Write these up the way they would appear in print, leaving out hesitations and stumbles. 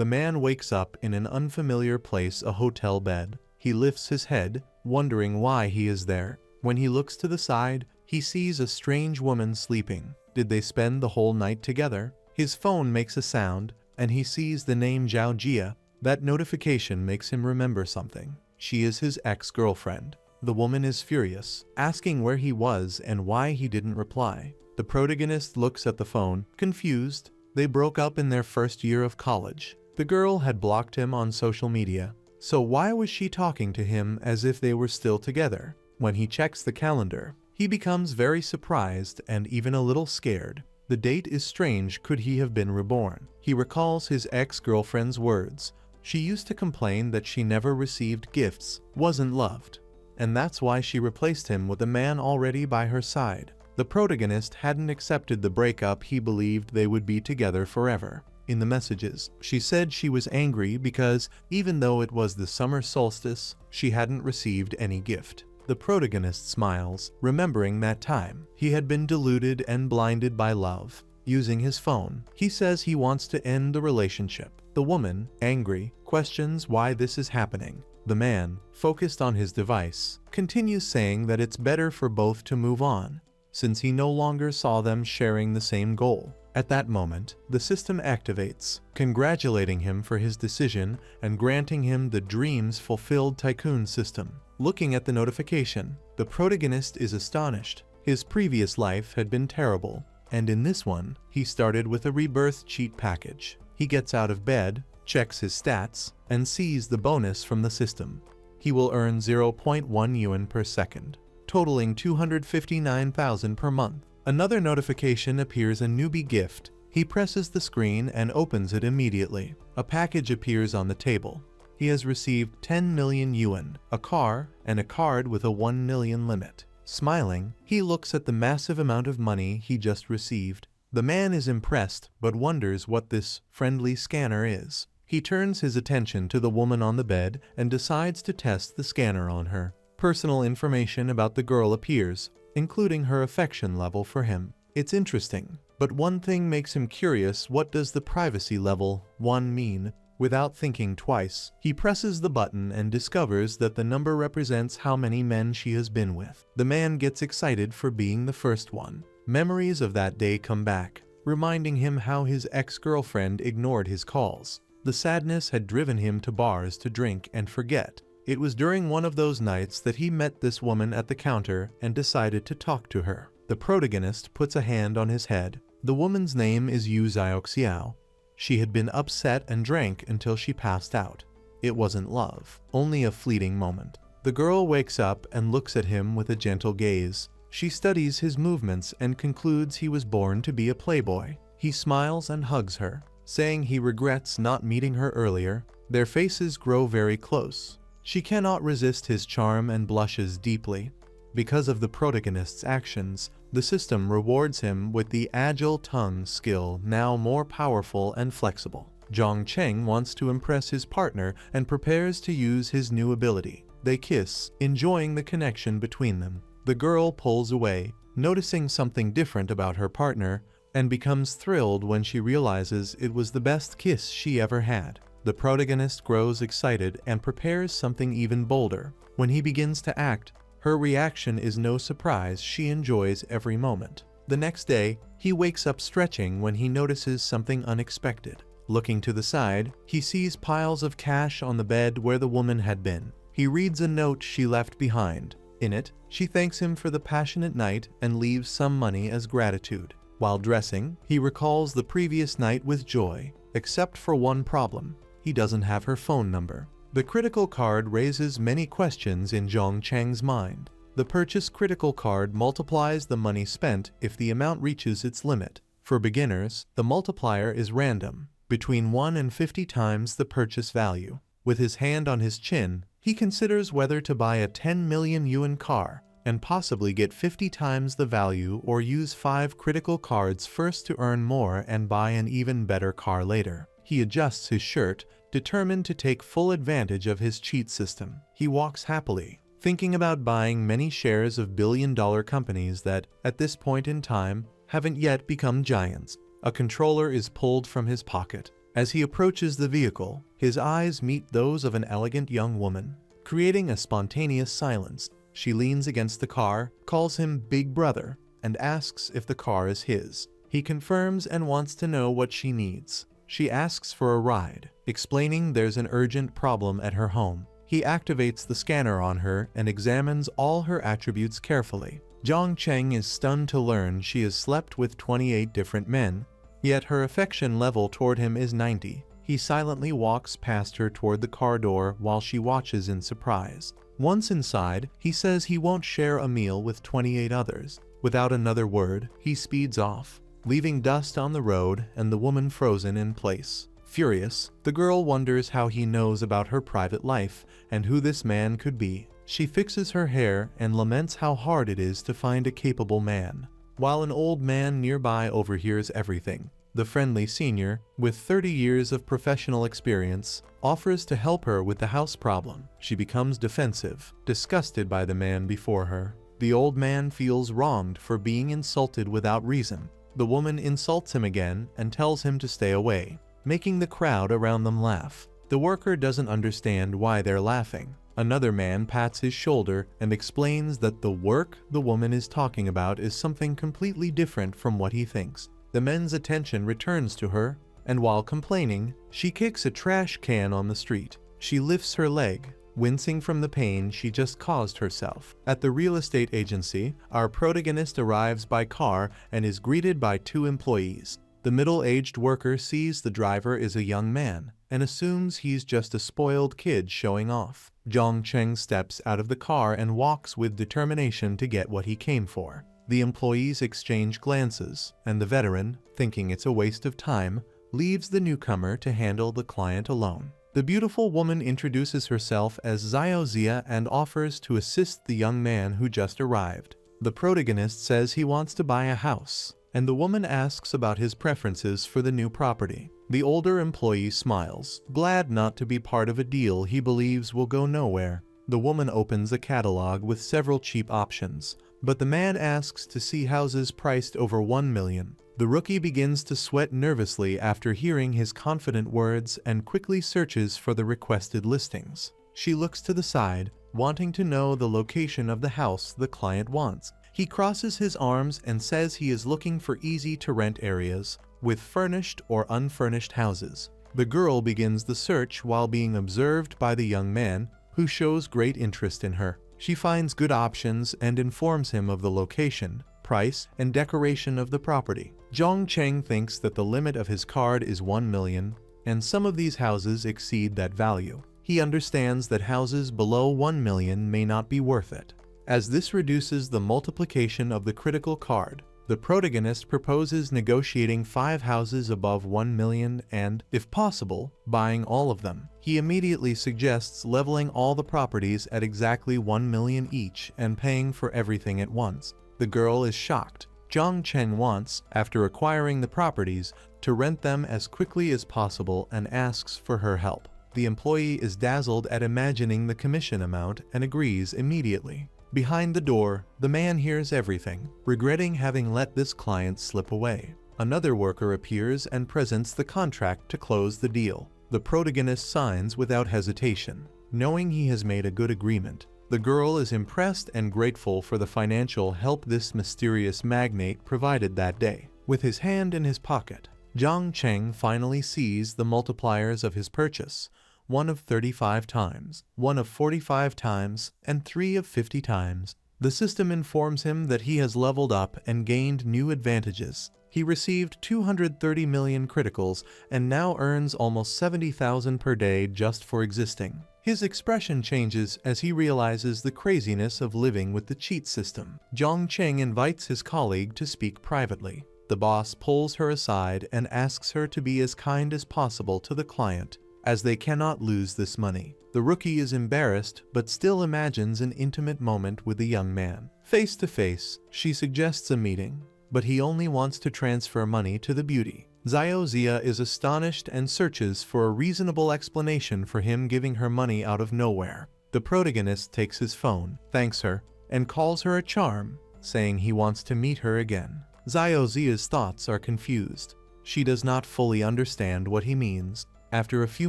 The man wakes up in an unfamiliar place, a hotel bed. He lifts his head, wondering why he is there. When he looks to the side, he sees a strange woman sleeping. Did they spend the whole night together? His phone makes a sound, and he sees the name Zhao Jia. That notification makes him remember something. She is his ex-girlfriend. The woman is furious, asking where he was and why he didn't reply. The protagonist looks at the phone, confused. They broke up in their first year of college. The girl had blocked him on social media. So why was she talking to him as if they were still together? When he checks the calendar, he becomes very surprised and even a little scared. The date is strange. Could he have been reborn? He recalls his ex-girlfriend's words. She used to complain that she never received gifts, wasn't loved. And that's why she replaced him with a man already by her side. The protagonist hadn't accepted the breakup. He believed they would be together forever. In the messages, she said she was angry because, even though it was the summer solstice, she hadn't received any gift. The protagonist smiles, remembering that time. He had been deluded and blinded by love. Using his phone, he says he wants to end the relationship. The woman, angry, questions why this is happening. The man, focused on his device, continues saying that it's better for both to move on, since he no longer saw them sharing the same goal. At that moment, the system activates, congratulating him for his decision and granting him the dreams fulfilled tycoon system. Looking at the notification, the protagonist is astonished. His previous life had been terrible, and in this one, he started with a rebirth cheat package. He gets out of bed, checks his stats, and sees the bonus from the system. He will earn 0.1 yuan per second, totaling 259,000 per month. Another notification appears, a newbie gift. He presses the screen and opens it immediately. A package appears on the table. He has received 10 million yuan, a car, and a card with a 1 million limit. Smiling, he looks at the massive amount of money he just received. The man is impressed but wonders what this friendly scanner is. He turns his attention to the woman on the bed and decides to test the scanner on her. Personal information about the girl appears, including her affection level for him. It's interesting, but one thing makes him curious. What does the privacy level 1 mean? Without thinking twice, he presses the button and discovers that the number represents how many men she has been with. The man gets excited for being the first one. Memories of that day come back, reminding him how his ex-girlfriend ignored his calls. The sadness had driven him to bars to drink and forget. It was during one of those nights that he met this woman at the counter and decided to talk to her. The protagonist puts a hand on his head. The woman's name is Yu Xiaoxiao. She had been upset and drank until she passed out. It wasn't love, only a fleeting moment. The girl wakes up and looks at him with a gentle gaze. She studies his movements and concludes he was born to be a playboy. He smiles and hugs her, saying he regrets not meeting her earlier. Their faces grow very close. She cannot resist his charm and blushes deeply. Because of the protagonist's actions, the system rewards him with the agile tongue skill, now more powerful and flexible. Zhang Cheng wants to impress his partner and prepares to use his new ability. They kiss, enjoying the connection between them. The girl pulls away, noticing something different about her partner, and becomes thrilled when she realizes it was the best kiss she ever had. The protagonist grows excited and prepares something even bolder. When he begins to act, her reaction is no surprise. She enjoys every moment. The next day, he wakes up stretching when he notices something unexpected. Looking to the side, he sees piles of cash on the bed where the woman had been. He reads a note she left behind. In it, she thanks him for the passionate night and leaves some money as gratitude. While dressing, he recalls the previous night with joy, except for one problem. He doesn't have her phone number. The critical card raises many questions in Zhang Cheng's mind. The purchase critical card multiplies the money spent if the amount reaches its limit. For beginners, the multiplier is random, between 1 and 50 times the purchase value. With his hand on his chin, he considers whether to buy a 10 million yuan car and possibly get 50 times the value, or use 5 critical cards first to earn more and buy an even better car later. He adjusts his shirt, determined to take full advantage of his cheat system. He walks happily, thinking about buying many shares of billion-dollar companies that, at this point in time, haven't yet become giants. A controller is pulled from his pocket. As he approaches the vehicle, his eyes meet those of an elegant young woman, creating a spontaneous silence. She leans against the car, calls him Big Brother, and asks if the car is his. He confirms and wants to know what she needs. She asks for a ride, explaining there's an urgent problem at her home. He activates the scanner on her and examines all her attributes carefully. Zhang Cheng is stunned to learn she has slept with 28 different men, yet her affection level toward him is 90. He silently walks past her toward the car door while she watches in surprise. Once inside, he says he won't share a meal with 28 others. Without another word, he speeds off, leaving dust on the road and the woman frozen in place. Furious, the girl wonders how he knows about her private life and who this man could be. She fixes her hair and laments how hard it is to find a capable man. While an old man nearby overhears everything, the friendly senior, with 30 years of professional experience, offers to help her with the house problem. She becomes defensive, disgusted by the man before her. The old man feels wronged for being insulted without reason. The woman insults him again and tells him to stay away, making the crowd around them laugh. The worker doesn't understand why they're laughing. Another man pats his shoulder and explains that the work the woman is talking about is something completely different from what he thinks. The men's attention returns to her, and while complaining, she kicks a trash can on the street. She lifts her leg, wincing from the pain she just caused herself. At the real estate agency, our protagonist arrives by car and is greeted by 2 employees. The middle-aged worker sees the driver is a young man and assumes he's just a spoiled kid showing off. Zhang Cheng steps out of the car and walks with determination to get what he came for. The employees exchange glances, and the veteran, thinking it's a waste of time, leaves the newcomer to handle the client alone. The beautiful woman introduces herself as Xiao Zia and offers to assist the young man who just arrived. The protagonist says he wants to buy a house, and the woman asks about his preferences for the new property. The older employee smiles, glad not to be part of a deal he believes will go nowhere. The woman opens a catalog with several cheap options, but the man asks to see houses priced over 1 million. The rookie begins to sweat nervously after hearing his confident words and quickly searches for the requested listings. She looks to the side, wanting to know the location of the house the client wants. He crosses his arms and says he is looking for easy-to-rent areas with furnished or unfurnished houses. The girl begins the search while being observed by the young man, who shows great interest in her. She finds good options and informs him of the location, price, and decoration of the property. Zhang Cheng thinks that the limit of his card is 1 million, and some of these houses exceed that value. He understands that houses below 1 million may not be worth it, as this reduces the multiplication of the critical card. The protagonist proposes negotiating 5 houses above 1 million and, if possible, buying all of them. He immediately suggests leveling all the properties at exactly 1 million each and paying for everything at once. The girl is shocked. Zhang Cheng wants, after acquiring the properties, to rent them as quickly as possible and asks for her help. The employee is dazzled at imagining the commission amount and agrees immediately. Behind the door, the man hears everything, regretting having let this client slip away. Another worker appears and presents the contract to close the deal. The protagonist signs without hesitation, knowing he has made a good agreement. The girl is impressed and grateful for the financial help this mysterious magnate provided that day. With his hand in his pocket, Zhang Cheng finally sees the multipliers of his purchase: 1 of 35 times, 1 of 45 times, and 3 of 50 times. The system informs him that he has leveled up and gained new advantages. He received 230 million criticals and now earns almost 70,000 per day just for existing. His expression changes as he realizes the craziness of living with the cheat system. Zhang Cheng invites his colleague to speak privately. The boss pulls her aside and asks her to be as kind as possible to the client, as they cannot lose this money. The rookie is embarrassed but still imagines an intimate moment with the young man. Face to face, she suggests a meeting, but he only wants to transfer money to the beauty. Xiao Zia is astonished and searches for a reasonable explanation for him giving her money out of nowhere. The protagonist takes his phone, thanks her, and calls her a charm, saying he wants to meet her again. Xiao Zia's thoughts are confused. She does not fully understand what he means. After a few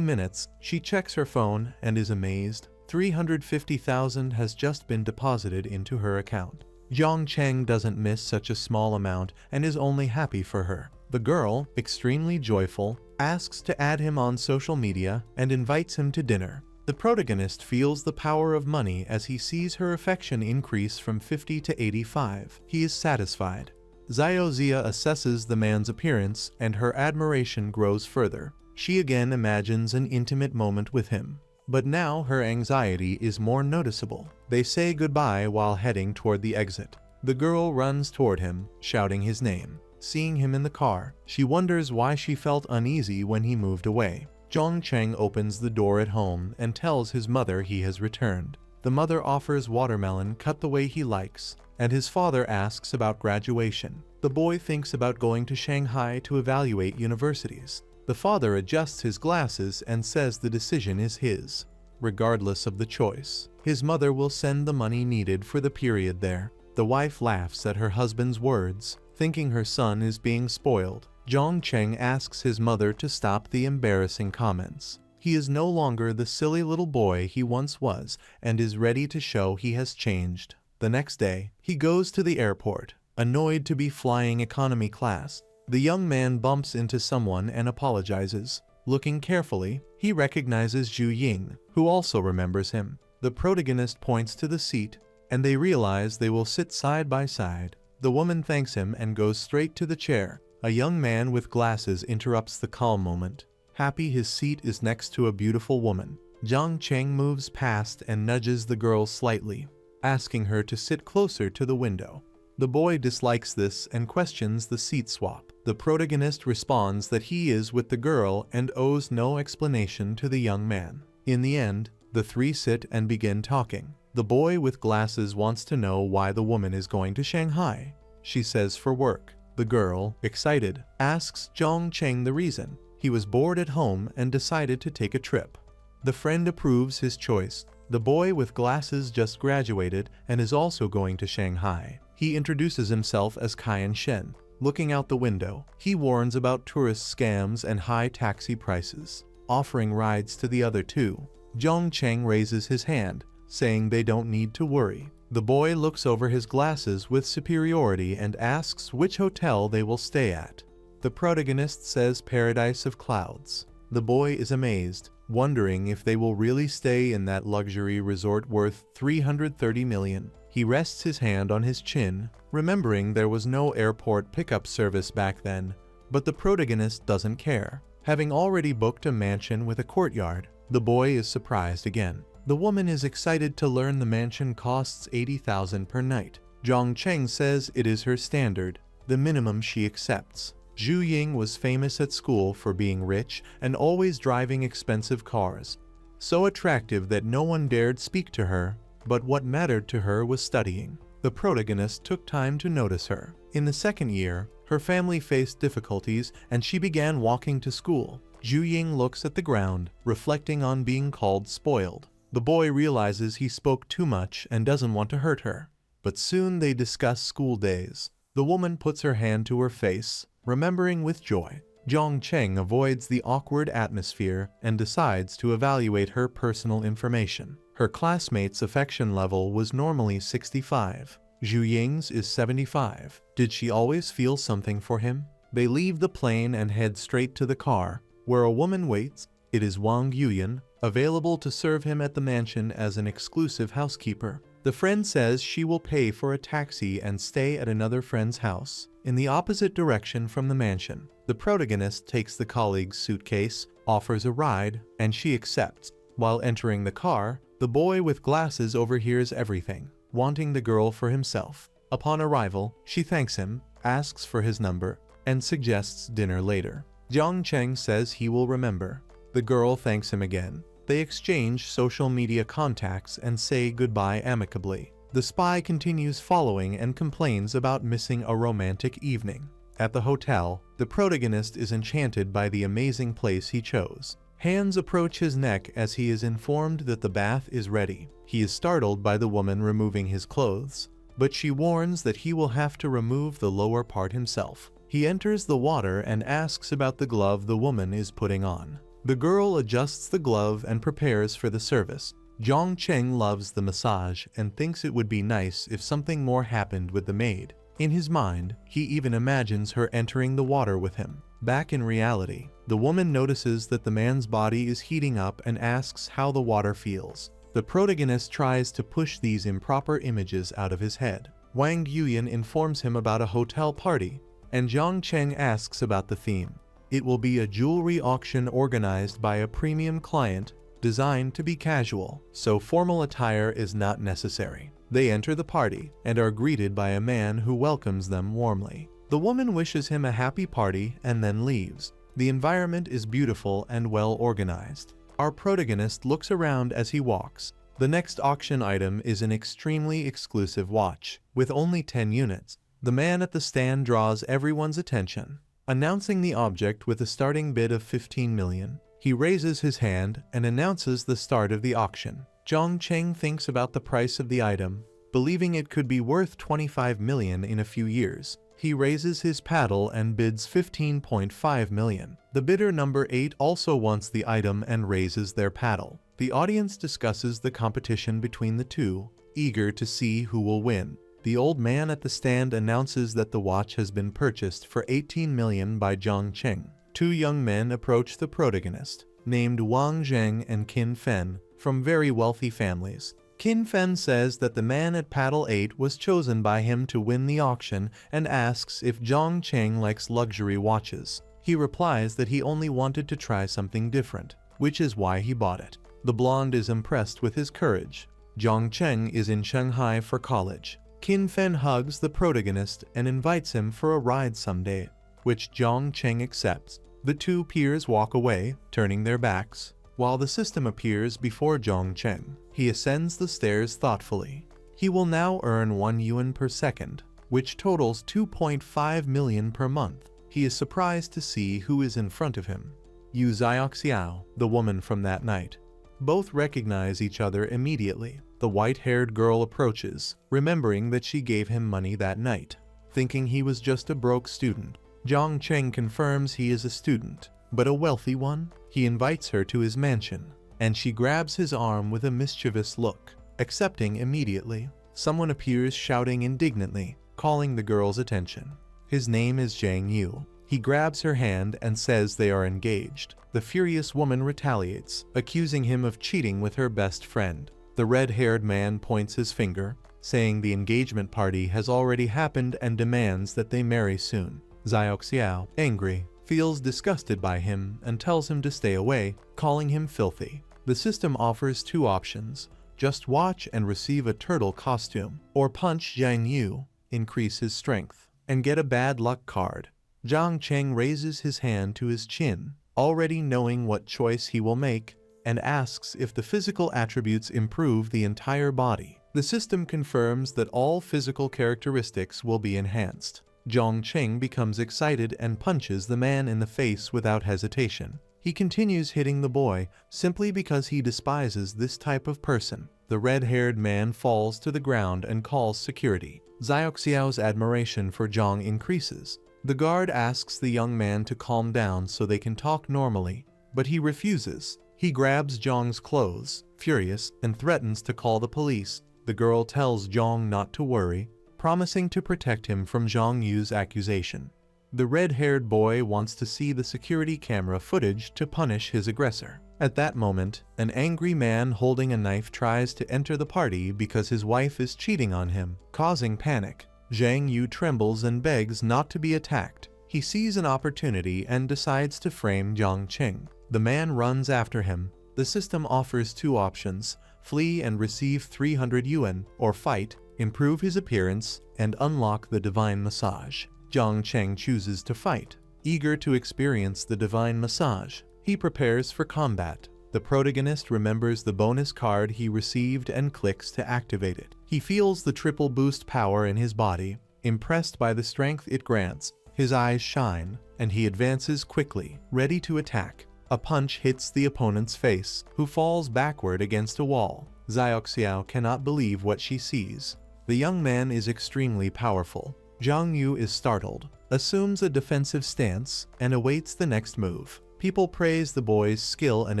minutes, she checks her phone and is amazed. 350,000 has just been deposited into her account. Jiang Cheng doesn't miss such a small amount and is only happy for her. The girl, extremely joyful, asks to add him on social media and invites him to dinner. The protagonist feels the power of money as he sees her affection increase from 50 to 85. He is satisfied. Xiaozia assesses the man's appearance and her admiration grows further. She again imagines an intimate moment with him. But now her anxiety is more noticeable. They say goodbye while heading toward the exit. The girl runs toward him, shouting his name. Seeing him in the car, she wonders why she felt uneasy when he moved away. Jiang Cheng opens the door at home and tells his mother he has returned. The mother offers watermelon cut the way he likes, and his father asks about graduation. The boy thinks about going to Shanghai to evaluate universities. The father adjusts his glasses and says the decision is his. Regardless of the choice, his mother will send the money needed for the period there. The wife laughs at her husband's words, thinking her son is being spoiled. Jiang Cheng asks his mother to stop the embarrassing comments. He is no longer the silly little boy he once was and is ready to show he has changed. The next day, he goes to the airport, annoyed to be flying economy class. The young man bumps into someone and apologizes. Looking carefully, he recognizes Zhu Ying, who also remembers him. The protagonist points to the seat, and they realize they will sit side by side. The woman thanks him and goes straight to the chair. A young man with glasses interrupts the calm moment. Happy his seat is next to a beautiful woman. Jiang Cheng moves past and nudges the girl slightly, asking her to sit closer to the window. The boy dislikes this and questions the seat swap. The protagonist responds that he is with the girl and owes no explanation to the young man. In the end, the three sit and begin talking. The boy with glasses wants to know why the woman is going to Shanghai. She says for work. The girl, excited, asks Jiang Cheng the reason. He was bored at home and decided to take a trip. The friend approves his choice. The boy with glasses just graduated and is also going to Shanghai. He introduces himself as Kaiyan Shen. Looking out the window, he warns about tourist scams and high taxi prices, offering rides to the other two. Jiang Cheng raises his hand, saying they don't need to worry. The boy looks over his glasses with superiority and asks which hotel they will stay at. The protagonist says Paradise of Clouds. The boy is amazed, wondering if they will really stay in that luxury resort worth 330 million. He rests his hand on his chin, remembering there was no airport pickup service back then, but the protagonist doesn't care. Having already booked a mansion with a courtyard, the boy is surprised again. The woman is excited to learn the mansion costs 80,000 per night. Jiang Cheng says it is her standard, the minimum she accepts. Zhu Ying was famous at school for being rich and always driving expensive cars. So attractive that no one dared speak to her, but what mattered to her was studying. The protagonist took time to notice her. In the second year, her family faced difficulties and she began walking to school. Zhu Ying looks at the ground, reflecting on being called spoiled. The boy realizes he spoke too much and doesn't want to hurt her. But soon they discuss school days. The woman puts her hand to her face, remembering with joy. Jiang Cheng avoids the awkward atmosphere and decides to evaluate her personal information. Her classmate's affection level was normally 65. Zhu Ying's is 75. Did she always feel something for him? They leave the plane and head straight to the car, where a woman waits. It is Wang Yuyan, available to serve him at the mansion as an exclusive housekeeper. The friend says she will pay for a taxi and stay at another friend's house, in the opposite direction from the mansion. The protagonist takes the colleague's suitcase, offers a ride, and she accepts. While entering the car, the boy with glasses overhears everything, wanting the girl for himself. Upon arrival, she thanks him, asks for his number, and suggests dinner later. Jiang Cheng says he will remember. The girl thanks him again. They exchange social media contacts and say goodbye amicably. The spy continues following and complains about missing a romantic evening. At the hotel, the protagonist is enchanted by the amazing place he chose. Hands approach his neck as he is informed that the bath is ready. He is startled by the woman removing his clothes, but she warns that he will have to remove the lower part himself. He enters the water and asks about the glove the woman is putting on. The girl adjusts the glove and prepares for the service. Zhang Cheng loves the massage and thinks it would be nice if something more happened with the maid. In his mind, he even imagines her entering the water with him. Back in reality, the woman notices that the man's body is heating up and asks how the water feels. The protagonist tries to push these improper images out of his head. Wang Yuyan informs him about a hotel party, and Zhang Cheng asks about the theme. It will be a jewelry auction organized by a premium client, designed to be casual, so formal attire is not necessary. They enter the party and are greeted by a man who welcomes them warmly. The woman wishes him a happy party and then leaves. The environment is beautiful and well organized. Our protagonist looks around as he walks. The next auction item is an extremely exclusive watch, with only 10 units. The man at the stand draws everyone's attention, announcing the object with a starting bid of 15 million. He raises his hand and announces the start of the auction. Zhang Cheng thinks about the price of the item, believing it could be worth 25 million in a few years. He raises his paddle and bids 15.5 million. The bidder number 8 also wants the item and raises their paddle. The audience discusses the competition between the two, eager to see who will win. The old man at the stand announces that the watch has been purchased for 18 million by Zhang Cheng. Two young men approach the protagonist, named Wang Zheng and Qin Fen, from very wealthy families. Qin Fen says that the man at paddle 8 was chosen by him to win the auction and asks if Zhang Cheng likes luxury watches. He replies that he only wanted to try something different, which is why he bought it. The blonde is impressed with his courage. Zhang Cheng is in Shanghai for college. Qin Fen hugs the protagonist and invites him for a ride someday, which Zhang Cheng accepts. The two peers walk away, turning their backs, while the system appears before Zhang Cheng. He ascends the stairs thoughtfully. He will now earn 1 yuan per second, which totals 2.5 million per month. He is surprised to see who is in front of him. Yu Xiaoxiao, the woman from that night. Both recognize each other immediately. The white-haired girl approaches, remembering that she gave him money that night. Thinking he was just a broke student, Zhang Cheng confirms he is a student, but a wealthy one. He invites her to his mansion, and she grabs his arm with a mischievous look, accepting immediately. Someone appears shouting indignantly, calling the girl's attention. His name is Zhang Yu. He grabs her hand and says they are engaged. The furious woman retaliates, accusing him of cheating with her best friend. The red-haired man points his finger, saying the engagement party has already happened and demands that they marry soon. Xiaoxiao, angry, feels disgusted by him and tells him to stay away, calling him filthy. The system offers two options: just watch and receive a turtle costume, or punch Zhang Yu, increase his strength, and get a bad luck card. Zhang Cheng raises his hand to his chin, already knowing what choice he will make, and asks if the physical attributes improve the entire body. The system confirms that all physical characteristics will be enhanced. Zhang Cheng becomes excited and punches the man in the face without hesitation. He continues hitting the boy simply because he despises this type of person. The red-haired man falls to the ground and calls security. Xiaoxiao's admiration for Zhang increases. The guard asks the young man to calm down so they can talk normally, but he refuses. He grabs Zhang's clothes, furious, and threatens to call the police. The girl tells Zhang not to worry, promising to protect him from Zhang Yu's accusation. The red-haired boy wants to see the security camera footage to punish his aggressor. At that moment, an angry man holding a knife tries to enter the party because his wife is cheating on him, causing panic. Zhang Yu trembles and begs not to be attacked. He sees an opportunity and decides to frame Zhang Cheng. The man runs after him. The system offers two options: flee and receive 300 yuan, or fight, improve his appearance, and unlock the divine massage. Zhang Cheng chooses to fight. Eager to experience the divine massage, he prepares for combat. The protagonist remembers the bonus card he received and clicks to activate it. He feels the triple boost power in his body. Impressed by the strength it grants, his eyes shine, and he advances quickly, ready to attack. A punch hits the opponent's face, who falls backward against a wall. Xiaoxiao cannot believe what she sees. The young man is extremely powerful. Zhang Yu is startled, assumes a defensive stance, and awaits the next move. People praise the boy's skill and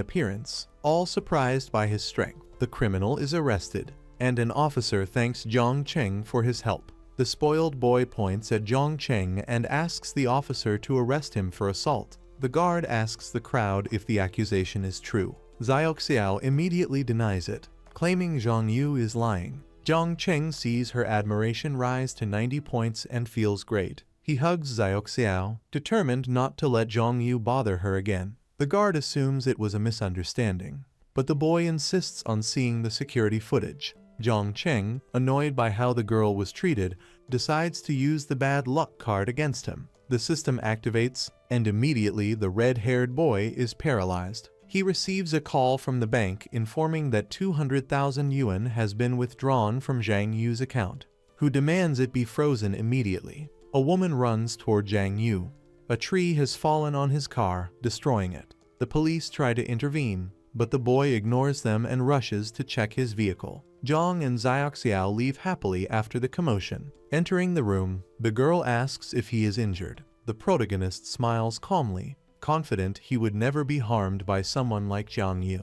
appearance, all surprised by his strength. The criminal is arrested, and an officer thanks Zhang Cheng for his help. The spoiled boy points at Zhang Cheng and asks the officer to arrest him for assault. The guard asks the crowd if the accusation is true. Xiao immediately denies it, claiming Zhang Yu is lying. Zhang Cheng sees her admiration rise to 90 points and feels great. He hugs Xiao, determined not to let Zhang Yu bother her again. The guard assumes it was a misunderstanding, but the boy insists on seeing the security footage. Zhang Cheng, annoyed by how the girl was treated, decides to use the bad luck card against him. The system activates, and immediately the red-haired boy is paralyzed. He receives a call from the bank informing that 200,000 yuan has been withdrawn from Zhang Yu's account, who demands it be frozen immediately. A woman runs toward Zhang Yu. A tree has fallen on his car, destroying it. The police try to intervene, but the boy ignores them and rushes to check his vehicle. Zhang and Xiao leave happily after the commotion. Entering the room, the girl asks if he is injured. The protagonist smiles calmly, confident he would never be harmed by someone like Zhang Yu.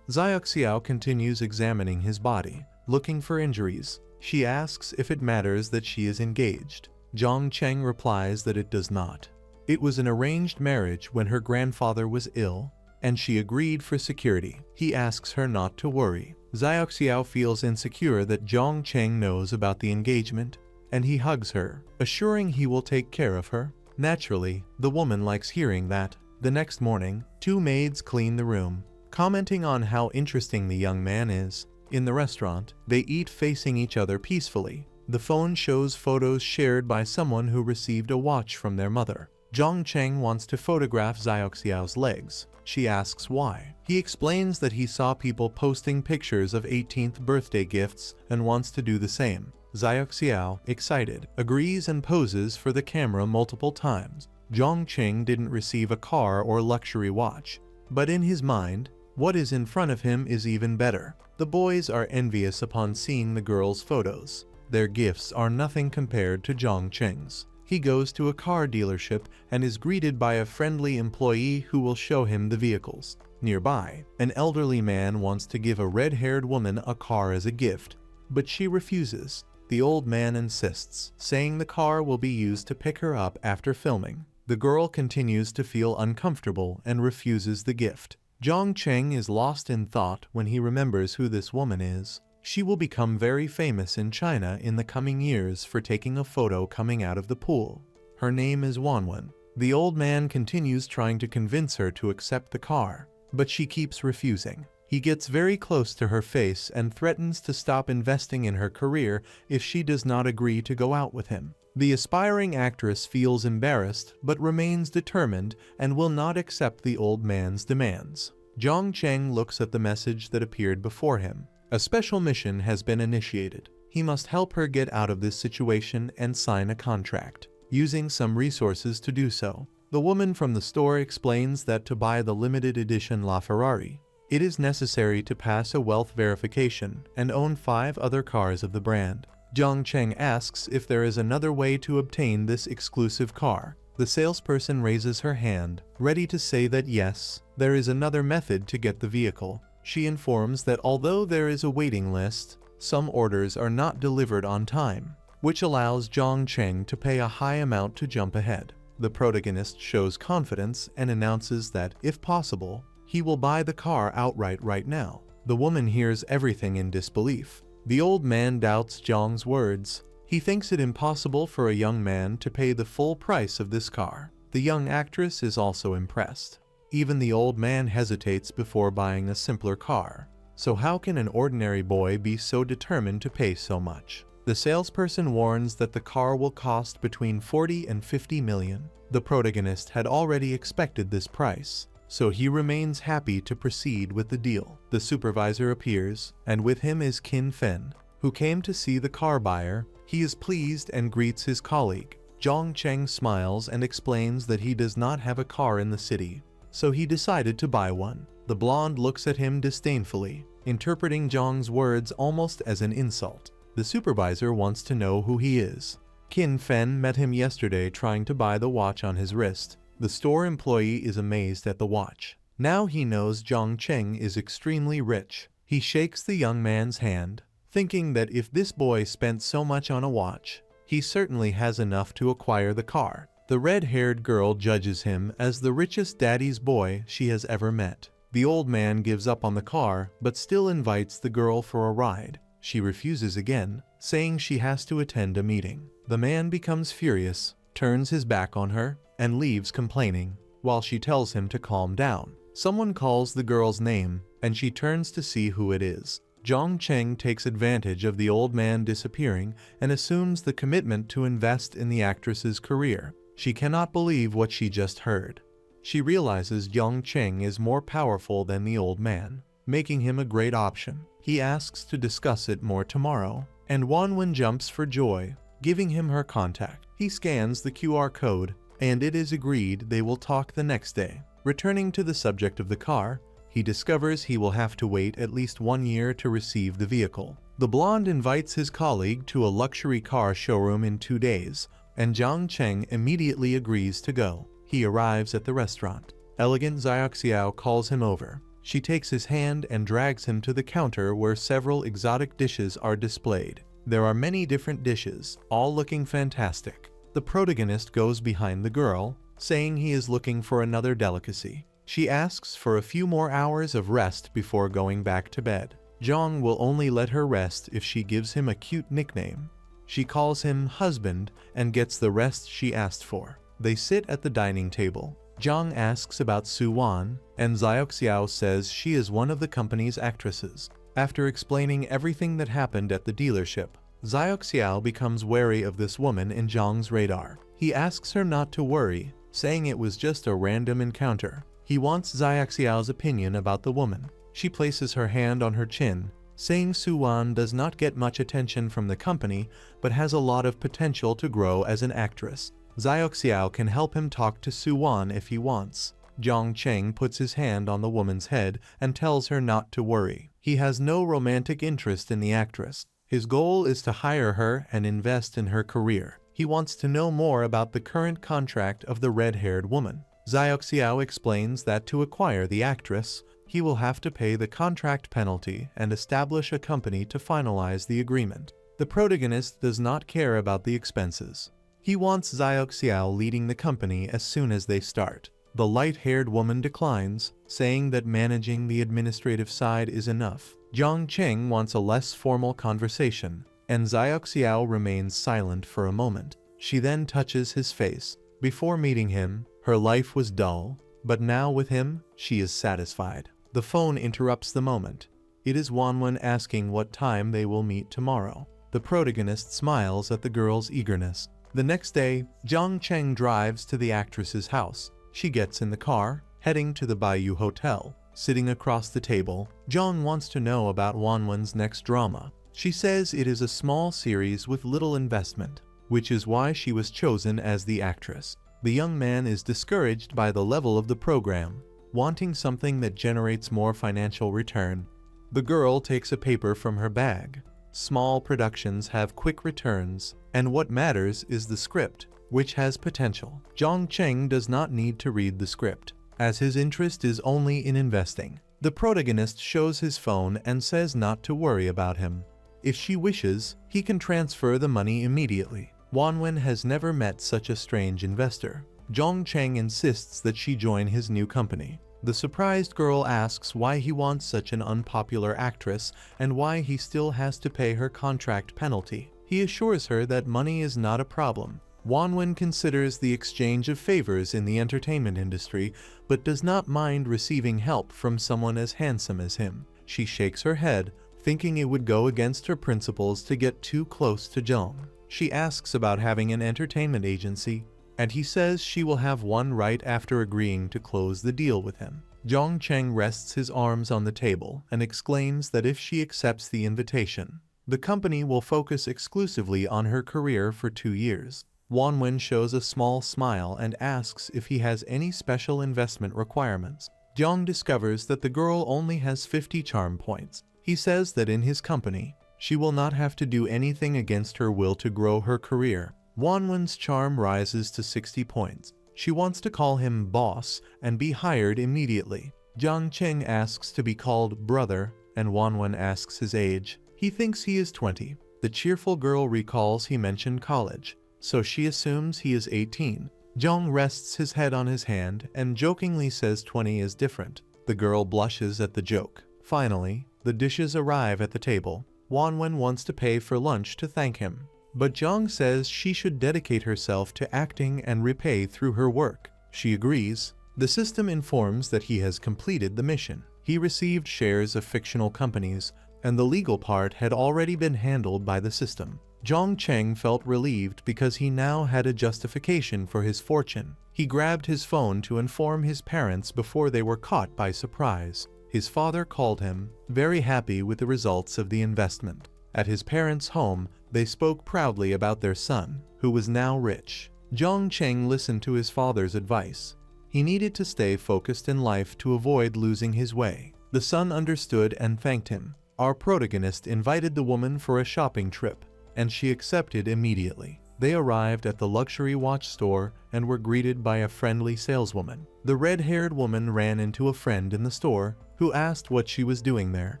Xiao continues examining his body, looking for injuries. She asks if it matters that she is engaged. Zhang Cheng replies that it does not. It was an arranged marriage when her grandfather was ill, and she agreed for security. He asks her not to worry. Xiao feels insecure that Zhang Cheng knows about the engagement, and he hugs her, assuring he will take care of her. Naturally, the woman likes hearing that. The next morning, two maids clean the room, commenting on how interesting the young man is. In the restaurant, they eat facing each other peacefully. The phone shows photos shared by someone who received a watch from their mother. Zhang Cheng wants to photograph Xiao's legs. She asks why. He explains that he saw people posting pictures of 18th birthday gifts and wants to do the same. Xiao, excited, agrees and poses for the camera multiple times. Zhang Cheng didn't receive a car or luxury watch, but in his mind, what is in front of him is even better. The boys are envious upon seeing the girls' photos. Their gifts are nothing compared to Zhang Cheng's. He goes to a car dealership and is greeted by a friendly employee who will show him the vehicles. Nearby, an elderly man wants to give a red-haired woman a car as a gift, but she refuses. The old man insists, saying the car will be used to pick her up after filming. The girl continues to feel uncomfortable and refuses the gift. Zhang Cheng is lost in thought when he remembers who this woman is. She will become very famous in China in the coming years for taking a photo coming out of the pool. Her name is Wanwen. The old man continues trying to convince her to accept the car, but she keeps refusing. He gets very close to her face and threatens to stop investing in her career if she does not agree to go out with him. The aspiring actress feels embarrassed but remains determined and will not accept the old man's demands. Zhang Cheng looks at the message that appeared before him. A special mission has been initiated. He must help her get out of this situation and sign a contract, using some resources to do so. The woman from the store explains that to buy the limited edition LaFerrari, it is necessary to pass a wealth verification and own 5 other cars of the brand. Zhang Cheng asks if there is another way to obtain this exclusive car. The salesperson raises her hand, ready to say that yes, there is another method to get the vehicle. She informs that although there is a waiting list, some orders are not delivered on time, which allows Zhang Cheng to pay a high amount to jump ahead. The protagonist shows confidence and announces that, if possible, he will buy the car outright right now. The woman hears everything in disbelief. The old man doubts Zhang's words. He thinks it impossible for a young man to pay the full price of this car. The young actress is also impressed. Even the old man hesitates before buying a simpler car. So how can an ordinary boy be so determined to pay so much? The salesperson warns that the car will cost between 40 and 50 million. The protagonist had already expected this price, so he remains happy to proceed with the deal. The supervisor appears, and with him is Qin Fen, who came to see the car buyer. He is pleased and greets his colleague. Zhang Cheng smiles and explains that he does not have a car in the city, so he decided to buy one. The blonde looks at him disdainfully, interpreting Zhang's words almost as an insult. The supervisor wants to know who he is. Qin Fen met him yesterday trying to buy the watch on his wrist. The store employee is amazed at the watch. Now he knows Zhang Cheng is extremely rich. He shakes the young man's hand, thinking that if this boy spent so much on a watch, he certainly has enough to acquire the car. The red-haired girl judges him as the richest daddy's boy she has ever met. The old man gives up on the car but still invites the girl for a ride. She refuses again, saying she has to attend a meeting. The man becomes furious, turns his back on her, and leaves complaining, while she tells him to calm down. Someone calls the girl's name, and she turns to see who it is. Zhang Cheng takes advantage of the old man disappearing and assumes the commitment to invest in the actress's career. She cannot believe what she just heard. She realizes Zhang Cheng is more powerful than the old man, making him a great option. He asks to discuss it more tomorrow, and Wanwen jumps for joy, giving him her contact. He scans the QR code, and it is agreed they will talk the next day. Returning to the subject of the car, he discovers he will have to wait at least 1 year to receive the vehicle. The blonde invites his colleague to a luxury car showroom in 2 days, and Zhang Cheng immediately agrees to go. He arrives at the restaurant. Elegant Xiaoxiao calls him over. She takes his hand and drags him to the counter where several exotic dishes are displayed. There are many different dishes, all looking fantastic. The protagonist goes behind the girl, saying he is looking for another delicacy. She asks for a few more hours of rest before going back to bed. Zhang will only let her rest if she gives him a cute nickname. She calls him husband and gets the rest she asked for. They sit at the dining table. Zhang asks about Su Wan, and Xiaoxiao says she is one of the company's actresses. After explaining everything that happened at the dealership, Xiaoxiao becomes wary of this woman in Zhang's radar. He asks her not to worry, saying it was just a random encounter. He wants Xiaoxiao's opinion about the woman. She places her hand on her chin, saying Su Wan does not get much attention from the company but has a lot of potential to grow as an actress. Xiaoxiao can help him talk to Su Wan if he wants. Zhang Cheng puts his hand on the woman's head and tells her not to worry. He has no romantic interest in the actress. His goal is to hire her and invest in her career. He wants to know more about the current contract of the red-haired woman. Xiaoxiao explains that to acquire the actress, he will have to pay the contract penalty and establish a company to finalize the agreement. The protagonist does not care about the expenses. He wants Xiaoxiao leading the company as soon as they start. The light-haired woman declines, saying that managing the administrative side is enough. Zhang Cheng wants a less formal conversation, and Xiaoxiao remains silent for a moment. She then touches his face. Before meeting him, her life was dull, but now with him, she is satisfied. The phone interrupts the moment. It is Wanwen asking what time they will meet tomorrow. The protagonist smiles at the girl's eagerness. The next day, Zhang Cheng drives to the actress's house. She gets in the car, heading to the Bayou Hotel. Sitting across the table, Zhang wants to know about Wanwen's next drama. She says it is a small series with little investment, which is why she was chosen as the actress. The young man is discouraged by the level of the program, wanting something that generates more financial return. The girl takes a paper from her bag. Small productions have quick returns, and what matters is the script, which has potential. Zhang Cheng does not need to read the script, as his interest is only in investing. The protagonist shows his phone and says not to worry about him. If she wishes, he can transfer the money immediately. Wanwen has never met such a strange investor. Zhang Cheng insists that she join his new company. The surprised girl asks why he wants such an unpopular actress and why he still has to pay her contract penalty. He assures her that money is not a problem. Wanwen considers the exchange of favors in the entertainment industry, but does not mind receiving help from someone as handsome as him. She shakes her head, thinking it would go against her principles to get too close to Zhang. She asks about having an entertainment agency, and he says she will have one right after agreeing to close the deal with him. Zhang Cheng rests his arms on the table and exclaims that if she accepts the invitation, the company will focus exclusively on her career for 2 years. Wanwen shows a small smile and asks if he has any special investment requirements. Zhang discovers that the girl only has 50 charm points. He says that in his company, she will not have to do anything against her will to grow her career. Wanwen's charm rises to 60 points. She wants to call him boss and be hired immediately. Jiang Cheng asks to be called brother, and Wanwen asks his age. He thinks he is 20. The cheerful girl recalls he mentioned college, so she assumes he is 18. Jiang rests his head on his hand and jokingly says 20 is different. The girl blushes at the joke. Finally, the dishes arrive at the table. Wanwen wants to pay for lunch to thank him, but Jiang says she should dedicate herself to acting and repay through her work. She agrees. The system informs that he has completed the mission. He received shares of fictional companies, and the legal part had already been handled by the system. Jiang Cheng felt relieved because he now had a justification for his fortune. He grabbed his phone to inform his parents before they were caught by surprise. His father called him, very happy with the results of the investment. At his parents' home, they spoke proudly about their son, who was now rich. Jiang Cheng listened to his father's advice. He needed to stay focused in life to avoid losing his way. The son understood and thanked him. Our protagonist invited the woman for a shopping trip, and she accepted immediately. They arrived at the luxury watch store and were greeted by a friendly saleswoman. The red-haired woman ran into a friend in the store who asked what she was doing there.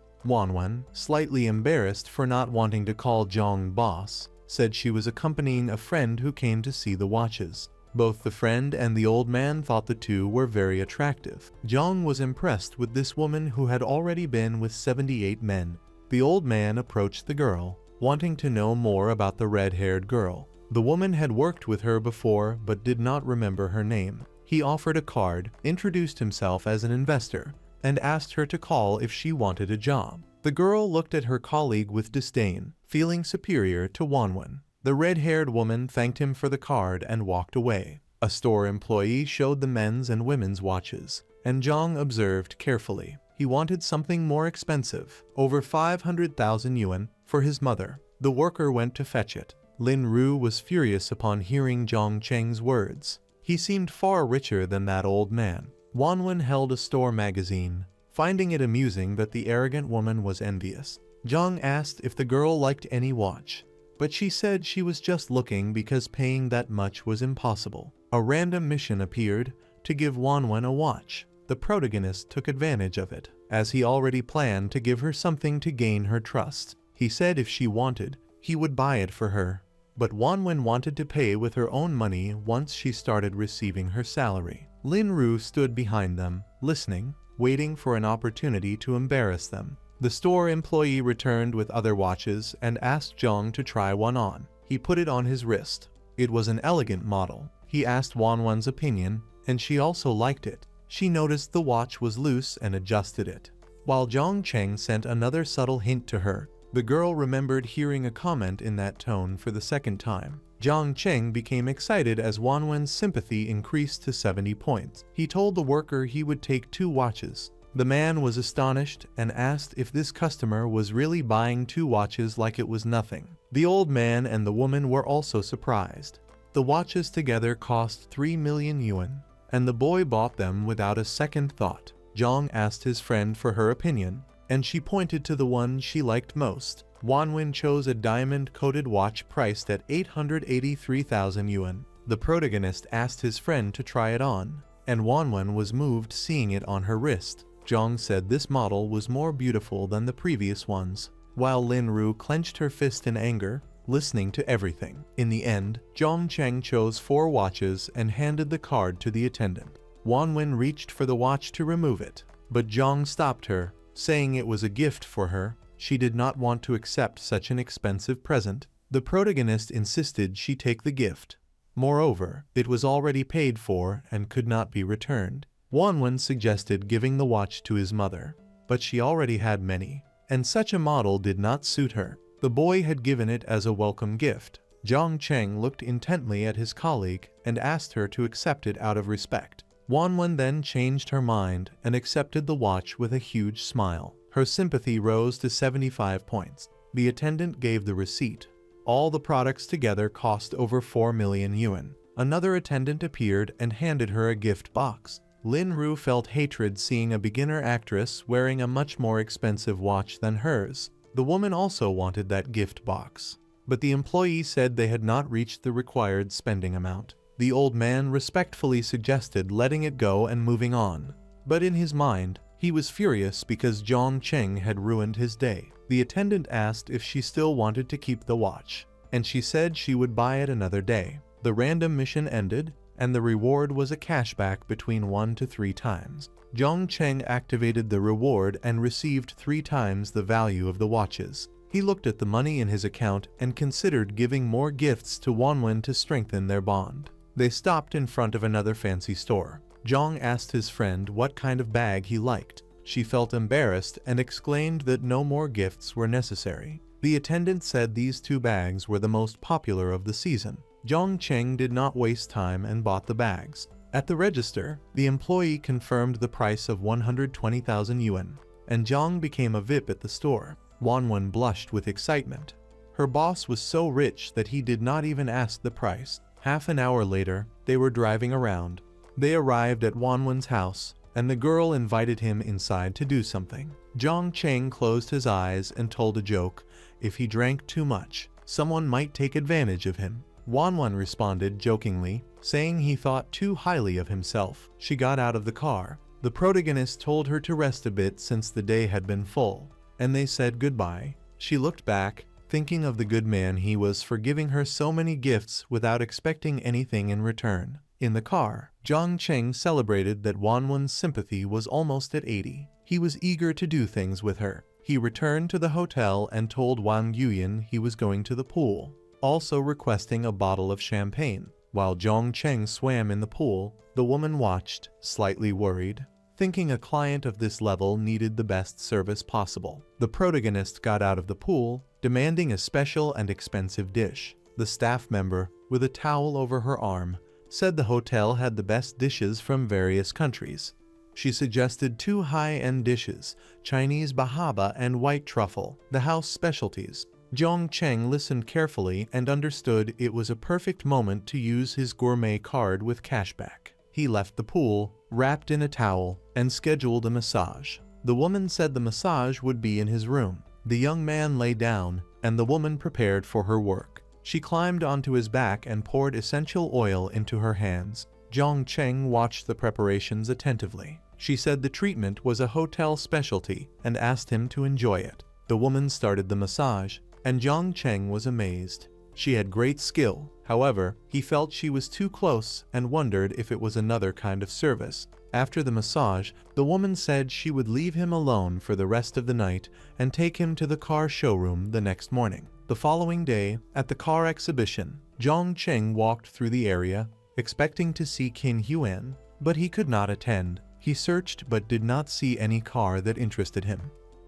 Wanwen, slightly embarrassed for not wanting to call Jiang boss, said she was accompanying a friend who came to see the watches. Both the friend and the old man thought the two were very attractive. Jiang was impressed with this woman who had already been with 78 men. The old man approached the girl, wanting to know more about the red-haired girl. The woman had worked with her before but did not remember her name. He offered a card, introduced himself as an investor, and asked her to call if she wanted a job. The girl looked at her colleague with disdain, feeling superior to Wanwen. The red-haired woman thanked him for the card and walked away. A store employee showed the men's and women's watches, and Jiang observed carefully. He wanted something more expensive, over 500,000 yuan, for his mother. The worker went to fetch it. Lin Ru was furious upon hearing Jiang Cheng's words. He seemed far richer than that old man. Wanwen held a store magazine, finding it amusing that the arrogant woman was envious. Jiang asked if the girl liked any watch, but she said she was just looking because paying that much was impossible. A random mission appeared to give Wanwen a watch. The protagonist took advantage of it, as he already planned to give her something to gain her trust. He said if she wanted, he would buy it for her. But Wanwen wanted to pay with her own money once she started receiving her salary. Lin Ru stood behind them, listening, waiting for an opportunity to embarrass them. The store employee returned with other watches and asked Jiang to try one on. He put it on his wrist. It was an elegant model. He asked Wanwen's opinion, and she also liked it. She noticed the watch was loose and adjusted it. While Jiang Cheng sent another subtle hint to her, the girl remembered hearing a comment in that tone for the second time. Jiang Cheng became excited as Wanwen's sympathy increased to 70 points. He told the worker he would take 2 watches. The man was astonished and asked if this customer was really buying 2 watches like it was nothing. The old man and the woman were also surprised. The watches together cost 3 million yuan, and the boy bought them without a second thought. Jiang asked his friend for her opinion, and she pointed to the one she liked most. Wanwen chose a diamond-coated watch priced at 883,000 yuan. The protagonist asked his friend to try it on, and Wanwen was moved seeing it on her wrist. Jiang said this model was more beautiful than the previous ones, while Lin Ru clenched her fist in anger, listening to everything. In the end, Jiang Cheng chose 4 watches and handed the card to the attendant. Wanwen reached for the watch to remove it, but Jiang stopped her, saying it was a gift for her. She did not want to accept such an expensive present. The protagonist insisted she take the gift. Moreover, it was already paid for and could not be returned. Wanwen suggested giving the watch to his mother, but she already had many, and such a model did not suit her. The boy had given it as a welcome gift. Jiang Cheng looked intently at his colleague and asked her to accept it out of respect. Wanwen then changed her mind and accepted the watch with a huge smile. Her sympathy rose to 75 points. The attendant gave the receipt. All the products together cost over 4 million yuan. Another attendant appeared and handed her a gift box. Lin Ru felt hatred seeing a beginner actress wearing a much more expensive watch than hers. The woman also wanted that gift box. but the employee said they had not reached the required spending amount. The old man respectfully suggested letting it go and moving on, but in his mind, he was furious because Zhang Cheng had ruined his day. The attendant asked if she still wanted to keep the watch, and she said she would buy it another day. The random mission ended, and the reward was a cashback between 1 to 3 times. Zhang Cheng activated the reward and received 3 times the value of the watches. He looked at the money in his account and considered giving more gifts to Wanwen to strengthen their bond. They stopped in front of another fancy store. Zhang asked his friend what kind of bag he liked. She felt embarrassed and exclaimed that no more gifts were necessary. The attendant said these 2 bags were the most popular of the season. Zhang Cheng did not waste time and bought the bags. At the register, the employee confirmed the price of 120,000 yuan, and Zhang became a VIP at the store. Wanwen blushed with excitement. Her boss was so rich that he did not even ask the price. Half an hour later, they were driving around. They arrived at Wanwen's house, and the girl invited him inside to do something. Zhang Cheng closed his eyes and told a joke. If he drank too much, someone might take advantage of him. Wanwen responded jokingly, saying he thought too highly of himself. She got out of the car. The protagonist told her to rest a bit since the day had been full, and they said goodbye. She looked back, thinking of the good man he was for giving her so many gifts without expecting anything in return. In the car, Zhang Cheng celebrated that Wanwen's sympathy was almost at 80. He was eager to do things with her. He returned to the hotel and told Wang Yuyan he was going to the pool, also requesting a bottle of champagne. While Zhang Cheng swam in the pool, the woman watched, slightly worried, thinking a client of this level needed the best service possible. The protagonist got out of the pool, demanding a special and expensive dish. The staff member, with a towel over her arm, said the hotel had the best dishes from various countries. She suggested 2 high-end dishes, Chinese bahaba and white truffle, the house specialties. Zhang Cheng listened carefully and understood it was a perfect moment to use his gourmet card with cashback. He left the pool, wrapped in a towel, and scheduled a massage. The woman said the massage would be in his room. The young man lay down, and the woman prepared for her work. She climbed onto his back and poured essential oil into her hands. Zhang Cheng watched the preparations attentively. She said the treatment was a hotel specialty and asked him to enjoy it. The woman started the massage, and Zhang Cheng was amazed. She had great skill. However, he felt she was too close and wondered if it was another kind of service. After the massage, the woman said she would leave him alone for the rest of the night and take him to the car showroom the next morning. The following day, at the car exhibition, Zhang Cheng walked through the area, expecting to see Qin Huan, but he could not attend. He searched but did not see any car that interested him.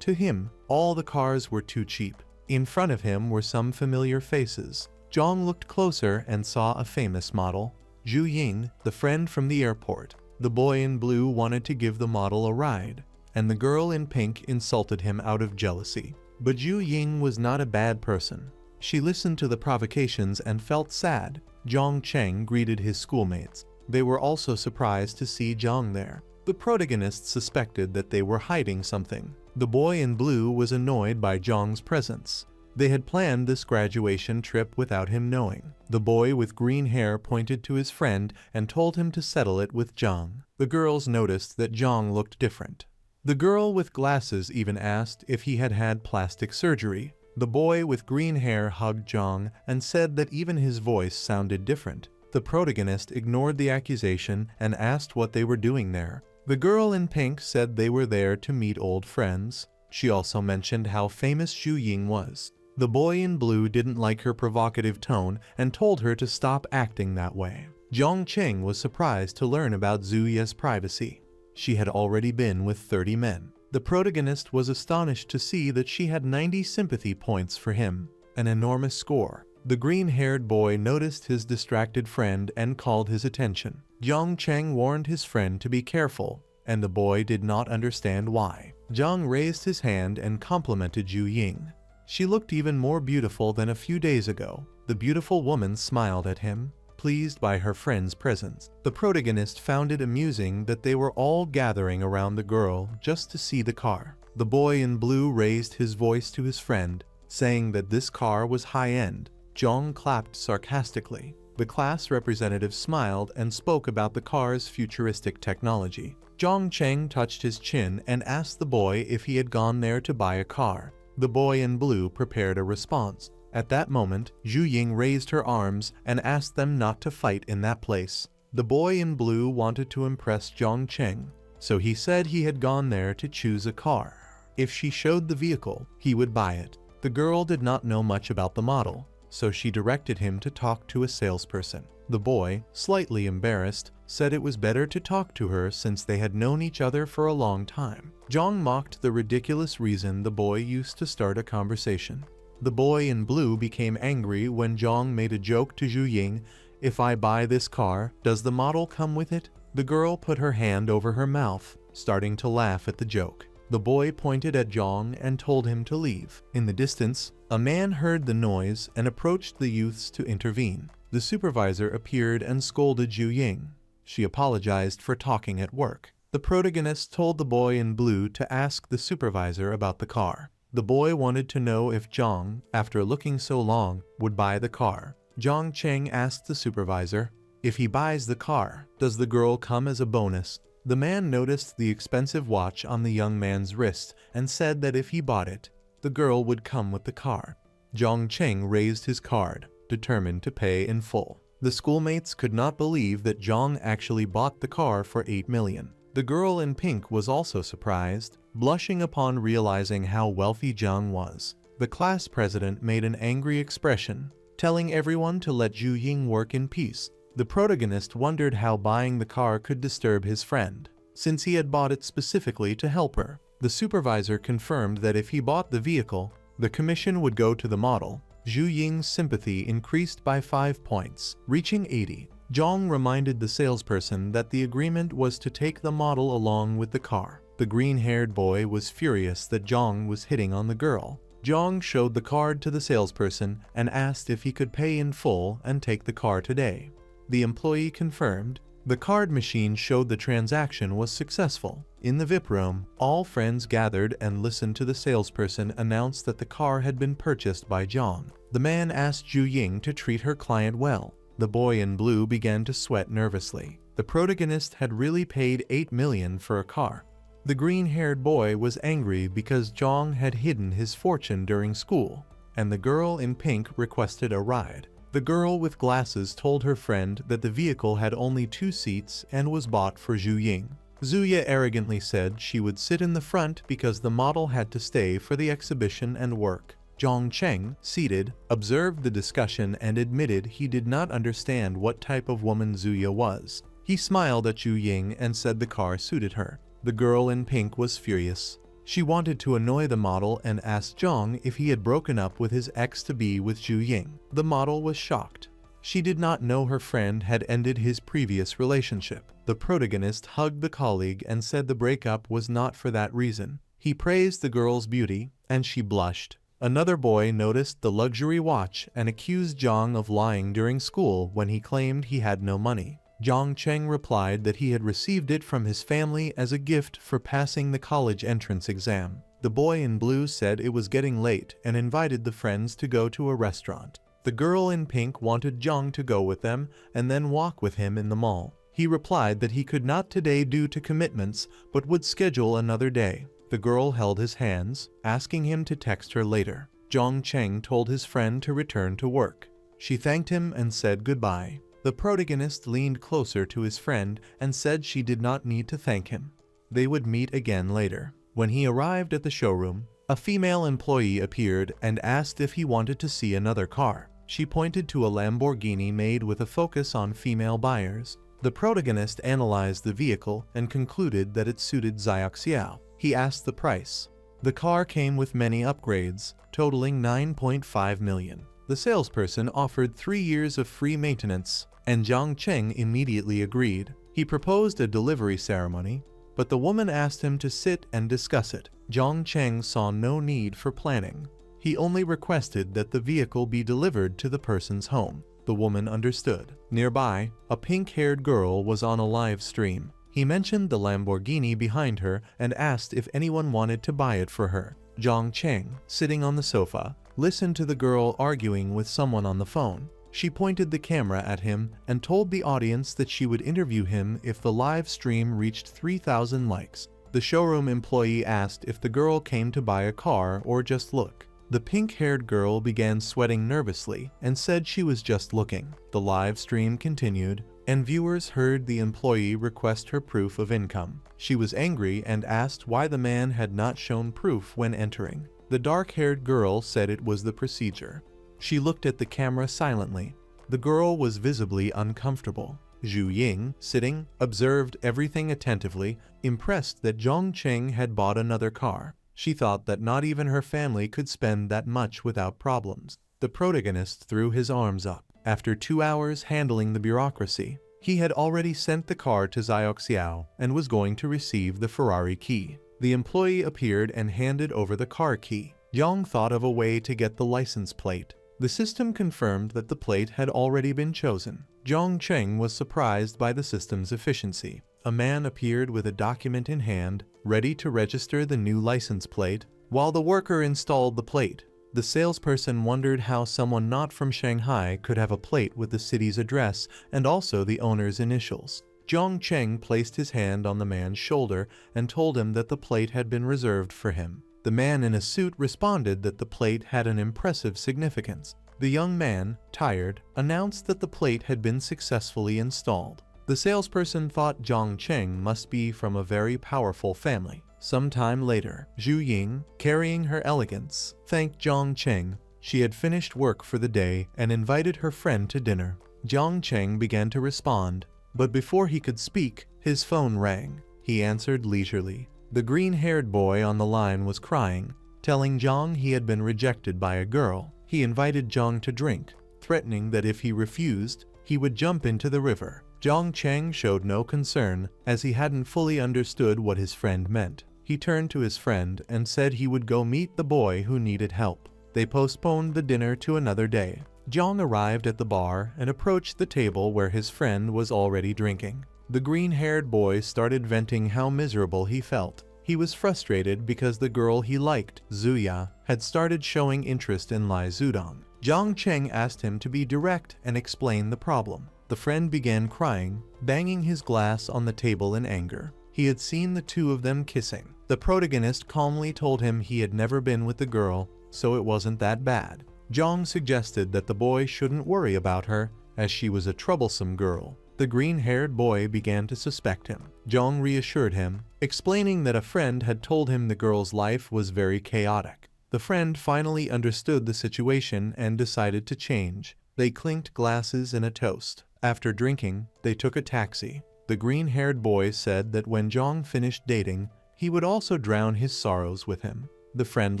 To him, all the cars were too cheap. In front of him were some familiar faces. Zhang looked closer and saw a famous model, Zhu Ying, the friend from the airport. The boy in blue wanted to give the model a ride, and the girl in pink insulted him out of jealousy. But Zhu Ying was not a bad person. She listened to the provocations and felt sad. Zhang Cheng greeted his schoolmates. They were also surprised to see Zhang there. The protagonist suspected that they were hiding something. The boy in blue was annoyed by Zhang's presence. They had planned this graduation trip without him knowing. The boy with green hair pointed to his friend and told him to settle it with Zhang. The girls noticed that Zhang looked different. The girl with glasses even asked if he had had plastic surgery. The boy with green hair hugged Zhang and said that even his voice sounded different. The protagonist ignored the accusation and asked what they were doing there. The girl in pink said they were there to meet old friends. She also mentioned how famous Zhu Ying was. The boy in blue didn't like her provocative tone and told her to stop acting that way. Zhang Cheng was surprised to learn about Zhu Ye's privacy. She had already been with 30 men. The protagonist was astonished to see that she had 90 sympathy points for him, an enormous score. The green-haired boy noticed his distracted friend and called his attention. Zhang Cheng warned his friend to be careful, and the boy did not understand why. Zhang raised his hand and complimented Zhu Ying. She looked even more beautiful than a few days ago. The beautiful woman smiled at him, pleased by her friend's presence. The protagonist found it amusing that they were all gathering around the girl just to see the car. The boy in blue raised his voice to his friend, saying that this car was high-end. Zhang clapped sarcastically. The class representative smiled and spoke about the car's futuristic technology. Zhang Cheng touched his chin and asked the boy if he had gone there to buy a car. The boy in blue prepared a response. At that moment, Zhu Ying raised her arms and asked them not to fight in that place. The boy in blue wanted to impress Zhang Cheng, so he said he had gone there to choose a car. If she showed the vehicle, he would buy it. The girl did not know much about the model, so she directed him to talk to a salesperson. The boy, slightly embarrassed, said it was better to talk to her since they had known each other for a long time. Zhang mocked the ridiculous reason the boy used to start a conversation. The boy in blue became angry when Zhang made a joke to Zhu Ying. "If I buy this car, does the model come with it?" The girl put her hand over her mouth, starting to laugh at the joke. The boy pointed at Zhang and told him to leave. In the distance, a man heard the noise and approached the youths to intervene. The supervisor appeared and scolded Zhu Ying. She apologized for talking at work. The protagonist told the boy in blue to ask the supervisor about the car. The boy wanted to know if Zhang, after looking so long, would buy the car. Zhang Cheng asked the supervisor, "If he buys the car, does the girl come as a bonus?" The man noticed the expensive watch on the young man's wrist and said that if he bought it, the girl would come with the car. Zhang Cheng raised his card, determined to pay in full. The schoolmates could not believe that Zhang actually bought the car for 8 million. The girl in pink was also surprised, blushing upon realizing how wealthy Zhang was. The class president made an angry expression, telling everyone to let Zhu Ying work in peace. The protagonist wondered how buying the car could disturb his friend, since he had bought it specifically to help her. The supervisor confirmed that if he bought the vehicle, the commission would go to the model. Zhu Ying's sympathy increased by 5 points, reaching 80. Zhang reminded the salesperson that the agreement was to take the model along with the car. The green-haired boy was furious that Zhang was hitting on the girl. Zhang showed the card to the salesperson and asked if he could pay in full and take the car today. The employee confirmed. The card machine showed the transaction was successful. In the VIP room, all friends gathered and listened to the salesperson announce that the car had been purchased by Zhang. The man asked Zhu Ying to treat her client well. The boy in blue began to sweat nervously. The protagonist had really paid 8 million for a car. The green-haired boy was angry because Zhang had hidden his fortune during school, and the girl in pink requested a ride. The girl with glasses told her friend that the vehicle had only 2 seats and was bought for Zhu Ying. Zuya arrogantly said she would sit in the front because the model had to stay for the exhibition and work. Zhang Cheng, seated, observed the discussion and admitted he did not understand what type of woman Zuya was. He smiled at Zhu Ying and said the car suited her. The girl in pink was furious. She wanted to annoy the model and asked Zhang if he had broken up with his ex-to-be with Zhu Ying. The model was shocked. She did not know her friend had ended his previous relationship. The protagonist hugged the colleague and said the breakup was not for that reason. He praised the girl's beauty, and she blushed. Another boy noticed the luxury watch and accused Zhang of lying during school when he claimed he had no money. Zhang Cheng replied that he had received it from his family as a gift for passing the college entrance exam. The boy in blue said it was getting late and invited the friends to go to a restaurant. The girl in pink wanted Zhang to go with them and then walk with him in the mall. He replied that he could not today due to commitments but would schedule another day. The girl held his hands, asking him to text her later. Zhang Cheng told his friend to return to work. She thanked him and said goodbye. The protagonist leaned closer to his friend and said she did not need to thank him. They would meet again later. When he arrived at the showroom, a female employee appeared and asked if he wanted to see another car. She pointed to a Lamborghini made with a focus on female buyers. The protagonist analyzed the vehicle and concluded that it suited Xiaoxiao. He asked the price. The car came with many upgrades, totaling 9.5 million. The salesperson offered 3 years of free maintenance, and Zhang Cheng immediately agreed. He proposed a delivery ceremony, but the woman asked him to sit and discuss it. Zhang Cheng saw no need for planning. He only requested that the vehicle be delivered to the person's home. The woman understood. Nearby, a pink-haired girl was on a live stream. He mentioned the Lamborghini behind her and asked if anyone wanted to buy it for her. Zhang Cheng, sitting on the sofa, listened to the girl arguing with someone on the phone. She pointed the camera at him and told the audience that she would interview him if the live stream reached 3,000 likes. The showroom employee asked if the girl came to buy a car or just look. The pink-haired girl began sweating nervously and said she was just looking. The live stream continued, and viewers heard the employee request her proof of income. She was angry and asked why the man had not shown proof when entering. The dark-haired girl said it was the procedure. She looked at the camera silently. The girl was visibly uncomfortable. Zhu Ying, sitting, observed everything attentively, impressed that Zhong Cheng had bought another car. She thought that not even her family could spend that much without problems. The protagonist threw his arms up. After 2 hours handling the bureaucracy, he had already sent the car to Zioxiao and was going to receive the Ferrari key. The employee appeared and handed over the car key. Zhang thought of a way to get the license plate. The system confirmed that the plate had already been chosen. Zhong Cheng was surprised by the system's efficiency. A man appeared with a document in hand, ready to register the new license plate, while the worker installed the plate. The salesperson wondered how someone not from Shanghai could have a plate with the city's address and also the owner's initials. Zhong Cheng placed his hand on the man's shoulder and told him that the plate had been reserved for him. The man in a suit responded that the plate had an impressive significance. The young man, tired, announced that the plate had been successfully installed. The salesperson thought Zhong Cheng must be from a very powerful family. Sometime later, Zhu Ying, carrying her elegance, thanked Zhong Cheng. She had finished work for the day and invited her friend to dinner. Zhong Cheng began to respond, but before he could speak, his phone rang. He answered leisurely. The green-haired boy on the line was crying, telling Zhang he had been rejected by a girl. He invited Zhang to drink, threatening that if he refused, he would jump into the river. Zhong Cheng showed no concern, as he hadn't fully understood what his friend meant. He turned to his friend and said he would go meet the boy who needed help. They postponed the dinner to another day. Zhang arrived at the bar and approached the table where his friend was already drinking. The green-haired boy started venting how miserable he felt. He was frustrated because the girl he liked, Zuya, had started showing interest in Lai Zudong. Zhang Cheng asked him to be direct and explain the problem. The friend began crying, banging his glass on the table in anger. He had seen the two of them kissing. The protagonist calmly told him he had never been with the girl, so it wasn't that bad. Zhang suggested that the boy shouldn't worry about her, as she was a troublesome girl. The green-haired boy began to suspect him. Zhang reassured him, explaining that a friend had told him the girl's life was very chaotic. The friend finally understood the situation and decided to change. They clinked glasses in a toast. After drinking, they took a taxi. The green-haired boy said that when Zhang finished dating, he would also drown his sorrows with him. The friend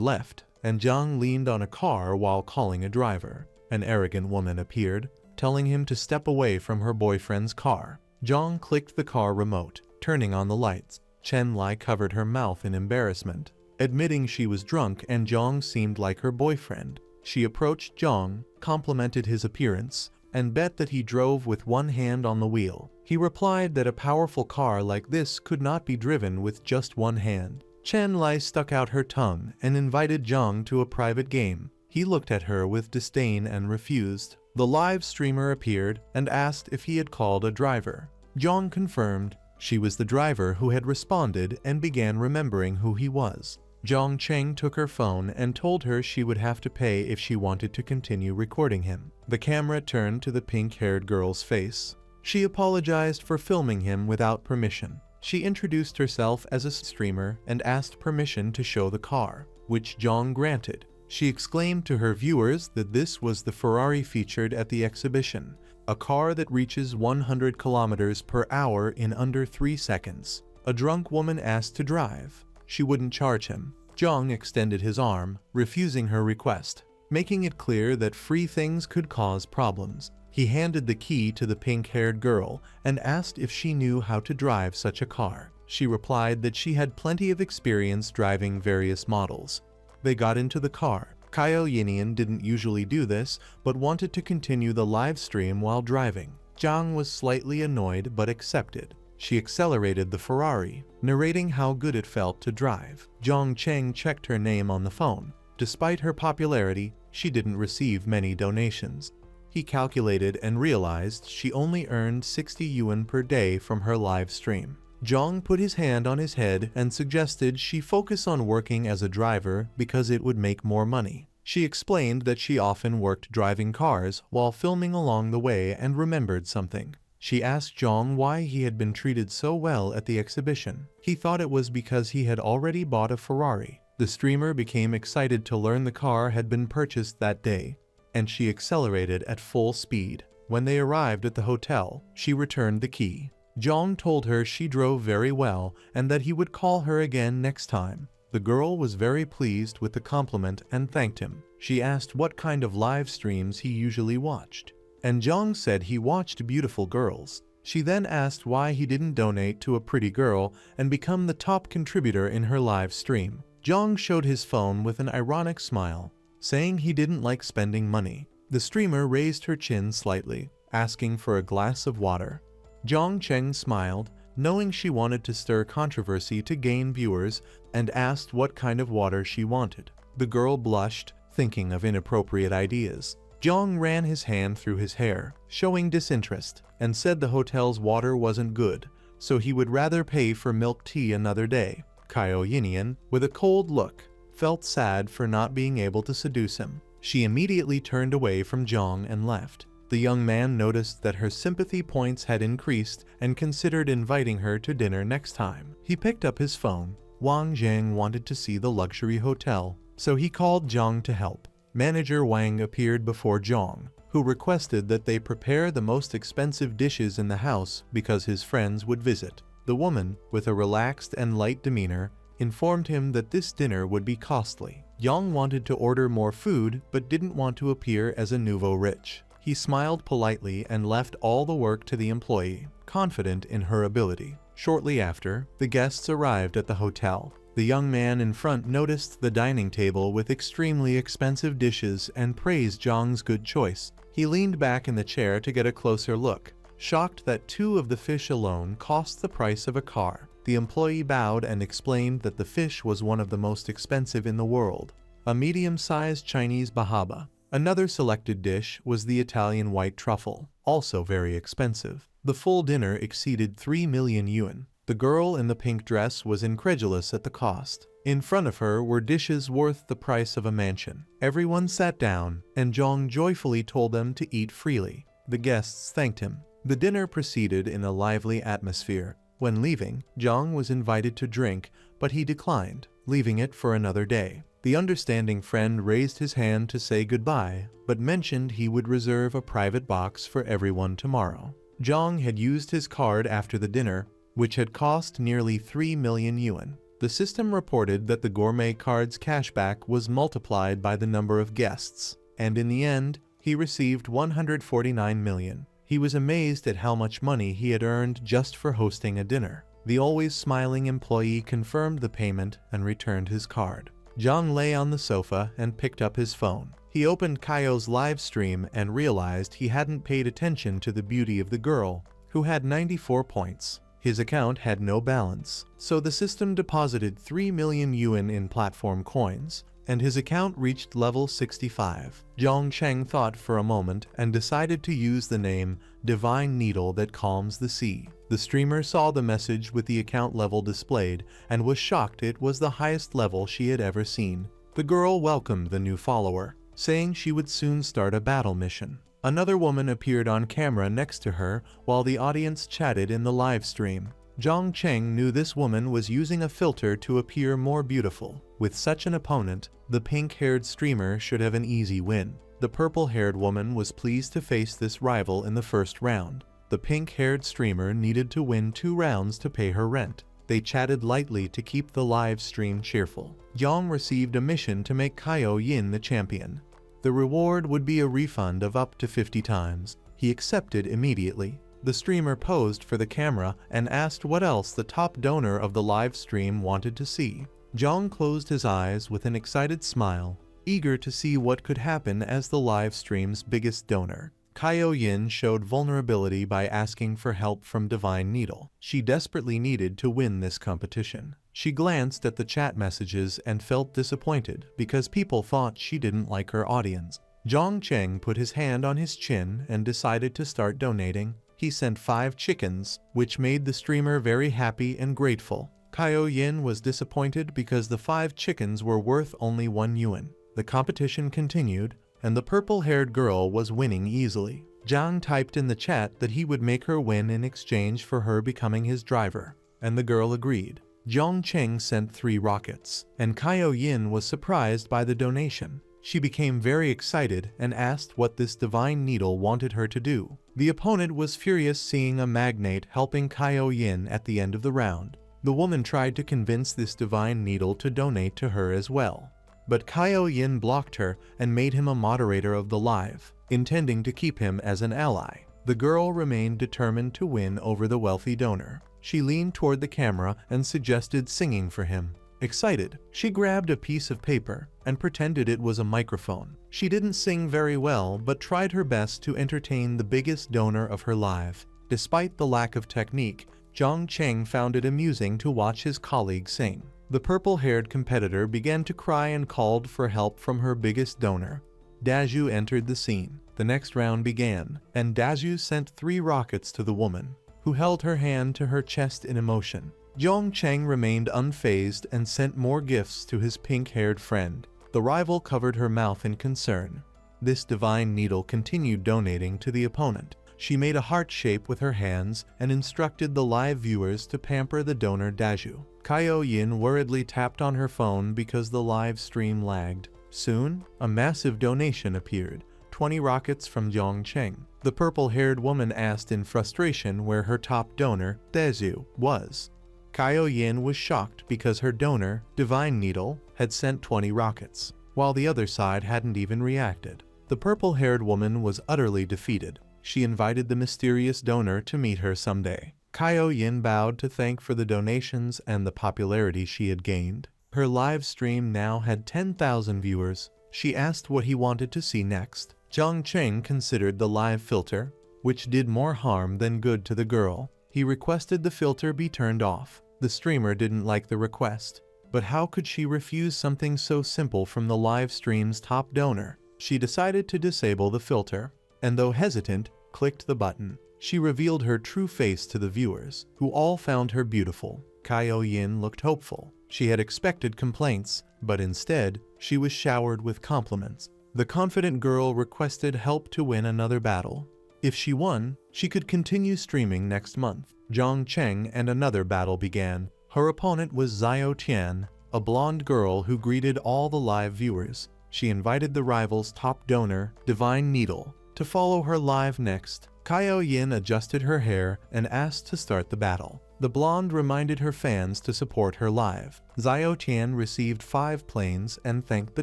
left, and Zhang leaned on a car while calling a driver. An arrogant woman appeared, telling him to step away from her boyfriend's car. Zhang clicked the car remote, turning on the lights. Chen Lai covered her mouth in embarrassment, admitting she was drunk and Zhang seemed like her boyfriend. She approached Zhang, complimented his appearance, and bet that he drove with one hand on the wheel. He replied that a powerful car like this could not be driven with just one hand. Chen Lai stuck out her tongue and invited Zhang to a private game. He looked at her with disdain and refused. The live streamer appeared and asked if he had called a driver. Zhang confirmed. She was the driver who had responded and began remembering who he was. Zhong Cheng took her phone and told her she would have to pay if she wanted to continue recording him. The camera turned to the pink-haired girl's face. She apologized for filming him without permission. She introduced herself as a streamer and asked permission to show the car, which Zhang granted. She exclaimed to her viewers that this was the Ferrari featured at the exhibition, a car that reaches 100 kilometers per hour in under 3 seconds. A drunk woman asked to drive. She wouldn't charge him. Zhang extended his arm, refusing her request, making it clear that free things could cause problems. He handed the key to the pink-haired girl and asked if she knew how to drive such a car. She replied that she had plenty of experience driving various models. They got into the car. Kyle Yinian didn't usually do this, but wanted to continue the live stream while driving. Zhang was slightly annoyed but accepted. She accelerated the Ferrari, narrating how good it felt to drive. Zhong Cheng checked her name on the phone. Despite her popularity, she didn't receive many donations. He calculated and realized she only earned 60 yuan per day from her live stream. Zhang put his hand on his head and suggested she focus on working as a driver because it would make more money. She explained that she often worked driving cars while filming along the way and remembered something. She asked Zhang why he had been treated so well at the exhibition. He thought it was because he had already bought a Ferrari. The streamer became excited to learn the car had been purchased that day, and she accelerated at full speed. When they arrived at the hotel, she returned the key. Zhang told her she drove very well and that he would call her again next time. The girl was very pleased with the compliment and thanked him. She asked what kind of live streams he usually watched, and Zhang said he watched beautiful girls. She then asked why he didn't donate to a pretty girl and become the top contributor in her live stream. Zhang showed his phone with an ironic smile, saying he didn't like spending money. The streamer raised her chin slightly, asking for a glass of water. Zhang Cheng smiled, knowing she wanted to stir controversy to gain viewers, and asked what kind of water she wanted. The girl blushed, thinking of inappropriate ideas. Zhang ran his hand through his hair, showing disinterest, and said the hotel's water wasn't good, so he would rather pay for milk tea another day. Kaio Yinian, with a cold look, felt sad for not being able to seduce him. She immediately turned away from Zhang and left. The young man noticed that her sympathy points had increased and considered inviting her to dinner next time. He picked up his phone. Wang Zhang wanted to see the luxury hotel, so he called Zhang to help. Manager Wang appeared before Zhang, who requested that they prepare the most expensive dishes in the house because his friends would visit. The woman, with a relaxed and light demeanor, informed him that this dinner would be costly. Yang wanted to order more food but didn't want to appear as a nouveau rich. He smiled politely and left all the work to the employee, confident in her ability. Shortly after, the guests arrived at the hotel. The young man in front noticed the dining table with extremely expensive dishes and praised Zhang's good choice. He leaned back in the chair to get a closer look, shocked that 2 of the fish alone cost the price of a car. The employee bowed and explained that the fish was one of the most expensive in the world, a medium-sized Chinese bahaba. Another selected dish was the Italian white truffle, also very expensive. The full dinner exceeded 3 million yuan. The girl in the pink dress was incredulous at the cost. In front of her were dishes worth the price of a mansion. Everyone sat down, and Zhang joyfully told them to eat freely. The guests thanked him. The dinner proceeded in a lively atmosphere. When leaving, Zhang was invited to drink, but he declined, leaving it for another day. The understanding friend raised his hand to say goodbye, but mentioned he would reserve a private box for everyone tomorrow. Zhang had used his card after the dinner, which had cost nearly 3 million yuan. The system reported that the gourmet card's cashback was multiplied by the number of guests, and in the end, he received 149 million. He was amazed at how much money he had earned just for hosting a dinner. The always smiling employee confirmed the payment and returned his card. Zhang lay on the sofa and picked up his phone. He opened Kaio's live stream and realized he hadn't paid attention to the beauty of the girl, who had 94 points. His account had no balance, so the system deposited 3 million yuan in platform coins, and his account reached level 65. Zhang Cheng thought for a moment and decided to use the name Divine Needle That Calms the Sea. The streamer saw the message with the account level displayed and was shocked it was the highest level she had ever seen. The girl welcomed the new follower, saying she would soon start a battle mission. Another woman appeared on camera next to her while the audience chatted in the live stream. Zhang Cheng knew this woman was using a filter to appear more beautiful. With such an opponent, the pink-haired streamer should have an easy win. The purple-haired woman was pleased to face this rival in the first round. The pink-haired streamer needed to win 2 rounds to pay her rent. They chatted lightly to keep the live stream cheerful. Yang received a mission to make Kaio Yin the champion. The reward would be a refund of up to 50 times. He accepted immediately. The streamer posed for the camera and asked what else the top donor of the live stream wanted to see. Zhang closed his eyes with an excited smile, eager to see what could happen as the live stream's biggest donor. Kaio Yin showed vulnerability by asking for help from Divine Needle. She desperately needed to win this competition. She glanced at the chat messages and felt disappointed because people thought she didn't like her audience. Zhang Cheng put his hand on his chin and decided to start donating. He sent 5 chickens, which made the streamer very happy and grateful. Kaio Yin was disappointed because the 5 chickens were worth only 1 yuan. The competition continued, and the purple-haired girl was winning easily. Zhang typed in the chat that he would make her win in exchange for her becoming his driver, and the girl agreed. Zhang Cheng sent 3 rockets, and Kaio Yin was surprised by the donation. She became very excited and asked what this divine needle wanted her to do. The opponent was furious seeing a magnate helping Kaio Yin at the end of the round. The woman tried to convince this divine needle to donate to her as well. But Kaio Yin blocked her and made him a moderator of the live, intending to keep him as an ally. The girl remained determined to win over the wealthy donor. She leaned toward the camera and suggested singing for him. Excited, she grabbed a piece of paper and pretended it was a microphone. She didn't sing very well but tried her best to entertain the biggest donor of her live. Despite the lack of technique, Zhang Cheng found it amusing to watch his colleague sing. The purple-haired competitor began to cry and called for help from her biggest donor. Dazhu entered the scene. The next round began, and Dazhu sent 3 rockets to the woman, who held her hand to her chest in emotion. Zhang Cheng remained unfazed and sent more gifts to his pink-haired friend. The rival covered her mouth in concern. This divine needle continued donating to the opponent. She made a heart shape with her hands and instructed the live viewers to pamper the donor Dazhu. Kaio Yin worriedly tapped on her phone because the live stream lagged. Soon, a massive donation appeared, 20 rockets from Zhang Cheng. The purple-haired woman asked in frustration where her top donor, Dazhu, was. Kaio Yin was shocked because her donor, Divine Needle, had sent 20 rockets, while the other side hadn't even reacted. The purple-haired woman was utterly defeated. She invited the mysterious donor to meet her someday. Kaio Yin bowed to thank for the donations and the popularity she had gained. Her live stream now had 10,000 viewers. She asked what he wanted to see next. Zhang Cheng considered the live filter, which did more harm than good to the girl. He requested the filter be turned off. The streamer didn't like the request, but how could she refuse something so simple from the live stream's top donor? She decided to disable the filter, and though hesitant, clicked the button. She revealed her true face to the viewers, who all found her beautiful. Kaio Yin looked hopeful. She had expected complaints, but instead, she was showered with compliments. The confident girl requested help to win another battle. If she won, she could continue streaming next month. Zhang Cheng and another battle began. Her opponent was Xiao Tian, a blonde girl who greeted all the live viewers. She invited the rival's top donor, Divine Needle, to follow her live next. Kaio Yin adjusted her hair and asked to start the battle. The blonde reminded her fans to support her live. Xiao Tian received 5 planes and thanked the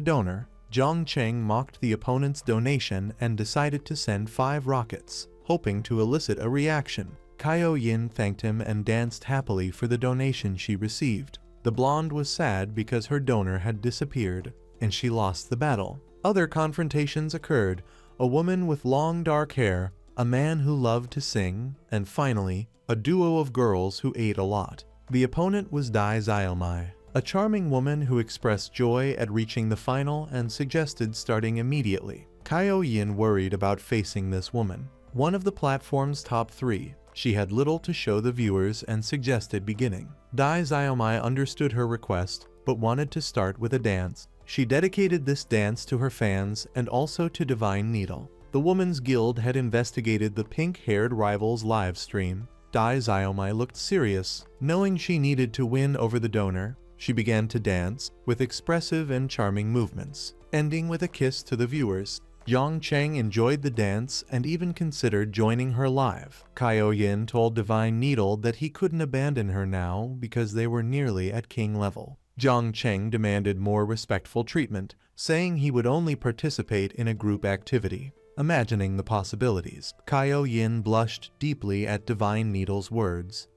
donor. Zhang Cheng mocked the opponent's donation and decided to send 5 rockets, hoping to elicit a reaction. Kaio Yin thanked him and danced happily for the donation she received. The blonde was sad because her donor had disappeared, and she lost the battle. Other confrontations occurred: a woman with long dark hair, a man who loved to sing, and finally, a duo of girls who ate a lot. The opponent was Dai Xiaomai, a charming woman who expressed joy at reaching the final and suggested starting immediately. Kaio Yin worried about facing this woman, one of the platform's top 3. She had little to show the viewers and suggested beginning. Dai Xiaomai understood her request, but wanted to start with a dance. She dedicated this dance to her fans and also to Divine Needle. The Woman's Guild had investigated the pink-haired rival's live stream. Dai Xiaomai looked serious. Knowing she needed to win over the donor, she began to dance, with expressive and charming movements, ending with a kiss to the viewers. Zhang Cheng enjoyed the dance and even considered joining her live. Kaio Yin told Divine Needle that he couldn't abandon her now because they were nearly at king level. Zhang Cheng demanded more respectful treatment, saying he would only participate in a group activity. Imagining the possibilities, Kaio Yin blushed deeply at Divine Needle's words.